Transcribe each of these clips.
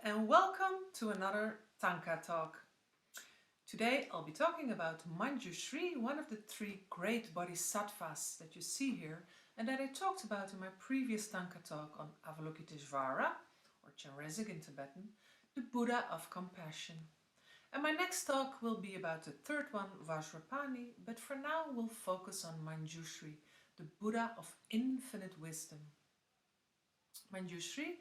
and welcome to another thangka talk. Today I'll be talking about Manjushri, one of the three great bodhisattvas that you see here and that I talked about in my previous thangka talk on Avalokiteshvara, or Chenrezig in Tibetan, the Buddha of compassion. And my next talk will be about the third one, Vajrapani, but for now we'll focus on Manjushri, the Buddha of infinite wisdom. Manjushri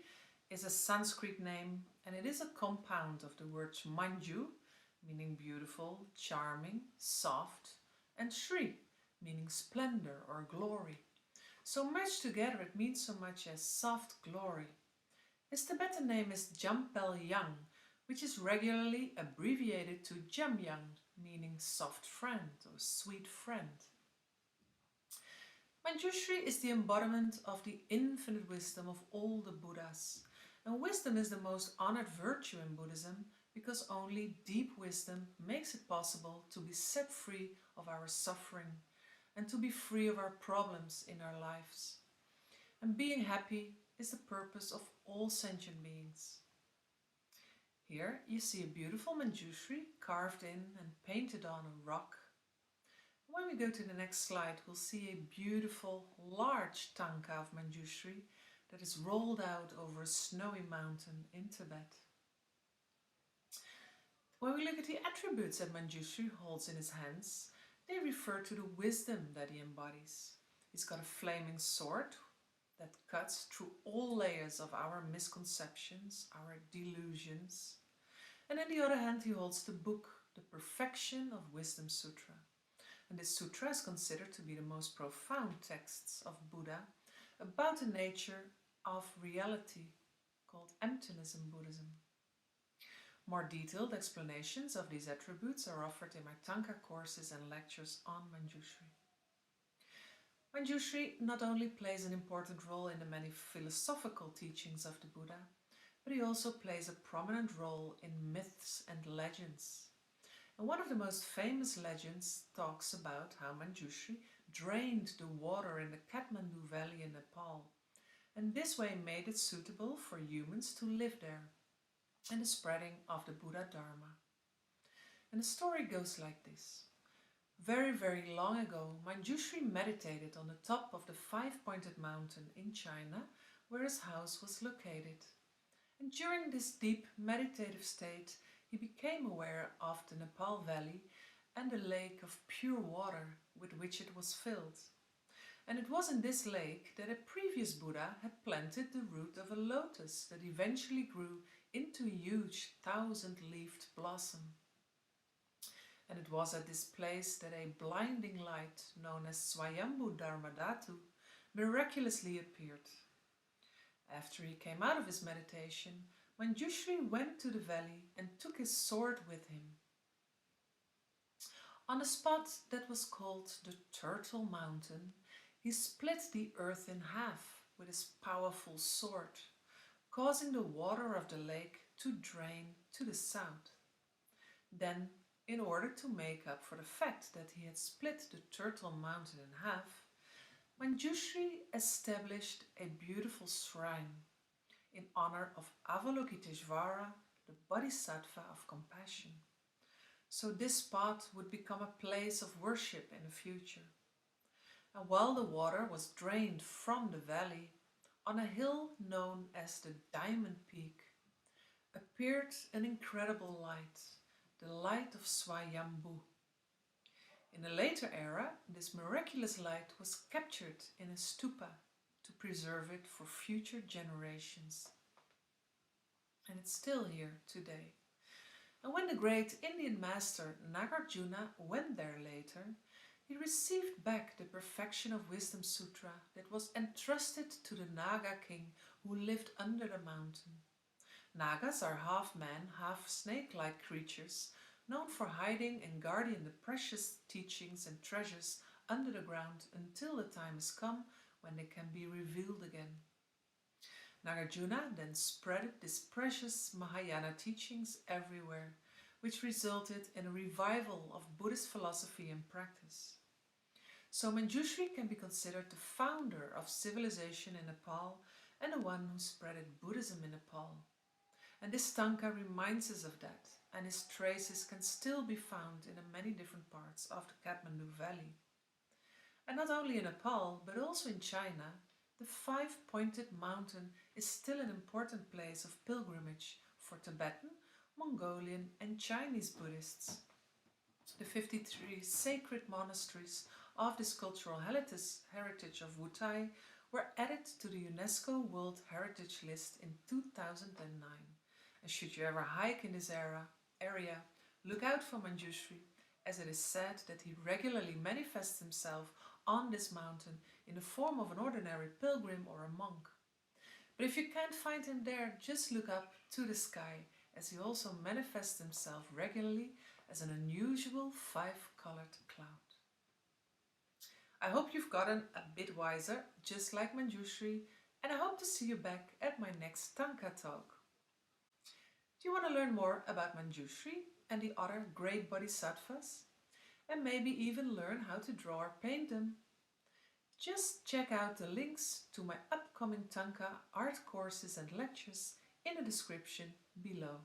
is a Sanskrit name and it is a compound of the words Manju, meaning beautiful, charming, soft, and Shri, meaning splendor or glory. So merged together it means so much as soft glory. His Tibetan name is Jampel-yang, which is regularly abbreviated to Jam-yang, meaning soft friend or sweet friend. Manjushri is the embodiment of the infinite wisdom of all the Buddhas. And wisdom is the most honored virtue in Buddhism because only deep wisdom makes it possible to be set free of our suffering and to be free of our problems in our lives. And being happy is the purpose of all sentient beings. Here you see a beautiful Manjushri carved in and painted on a rock. When we go to the next slide, we'll see a beautiful, large thangka of Manjushri that is rolled out over a snowy mountain in Tibet. When we look at the attributes that Manjushri holds in his hands, they refer to the wisdom that he embodies. He's got a flaming sword that cuts through all layers of our misconceptions, our delusions. And on the other hand, he holds the book, the Perfection of Wisdom Sutra. And this sutra is considered to be the most profound texts of Buddha about the nature of reality, called emptiness in Buddhism. More detailed explanations of these attributes are offered in my thangka courses and lectures on Manjushri. Manjushri not only plays an important role in the many philosophical teachings of the Buddha, but he also plays a prominent role in myths and legends. And one of the most famous legends talks about how Manjushri drained the water in the Kathmandu Valley in Nepal, and this way made it suitable for humans to live there, and the spreading of the Buddha Dharma. And the story goes like this. Very, very long ago, Manjushri meditated on the top of the five-pointed mountain in China, where his house was located. And during this deep meditative state, he became aware of the Nepal Valley and the lake of pure water with which it was filled. And it was in this lake that a previous Buddha had planted the root of a lotus that eventually grew into a huge 1,000-leaved blossom. And it was at this place that a blinding light known as Swayambu Dharmadhatu miraculously appeared. After he came out of his meditation, Manjushri went to the valley and took his sword with him. On a spot that was called the Turtle Mountain, he split the earth in half with his powerful sword, causing the water of the lake to drain to the south. Then, in order to make up for the fact that he had split the Turtle Mountain in half, Manjushri established a beautiful shrine in honor of Avalokiteshvara, the Bodhisattva of compassion. So this spot would become a place of worship in the future. And while the water was drained from the valley, on a hill known as the Diamond Peak, appeared an incredible light, the Light of Swayambu. In a later era, this miraculous light was captured in a stupa to preserve it for future generations. And it's still here today. And when the great Indian master Nagarjuna went there later, he received back the Perfection of Wisdom Sutra that was entrusted to the Naga king who lived under the mountain. Nagas are half man, half snake-like creatures, known for hiding and guarding the precious teachings and treasures under the ground until the time has come when they can be revealed again. Nagarjuna then spread these precious Mahayana teachings everywhere, which resulted in a revival of Buddhist philosophy and practice. So Manjushri can be considered the founder of civilization in Nepal and the one who spread Buddhism in Nepal. And this thangka reminds us of that, and his traces can still be found in many different parts of the Kathmandu Valley. And not only in Nepal, but also in China, the five-pointed mountain is still an important place of pilgrimage for Tibetan, Mongolian and Chinese Buddhists. The 53 sacred monasteries of this cultural heritage of Wutai were added to the UNESCO World Heritage List in 2009. And should you ever hike in this area, look out for Manjushri, as it is said that he regularly manifests himself on this mountain in the form of an ordinary pilgrim or a monk. But if you can't find him there, just look up to the sky, as he also manifests himself regularly as an unusual five-colored cloud. I hope you've gotten a bit wiser, just like Manjushri, and I hope to see you back at my next thangka talk. Do you want to learn more about Manjushri and the other great bodhisattvas? And maybe even learn how to draw or paint them? Just check out the links to my upcoming thangka art courses and lectures in the description below.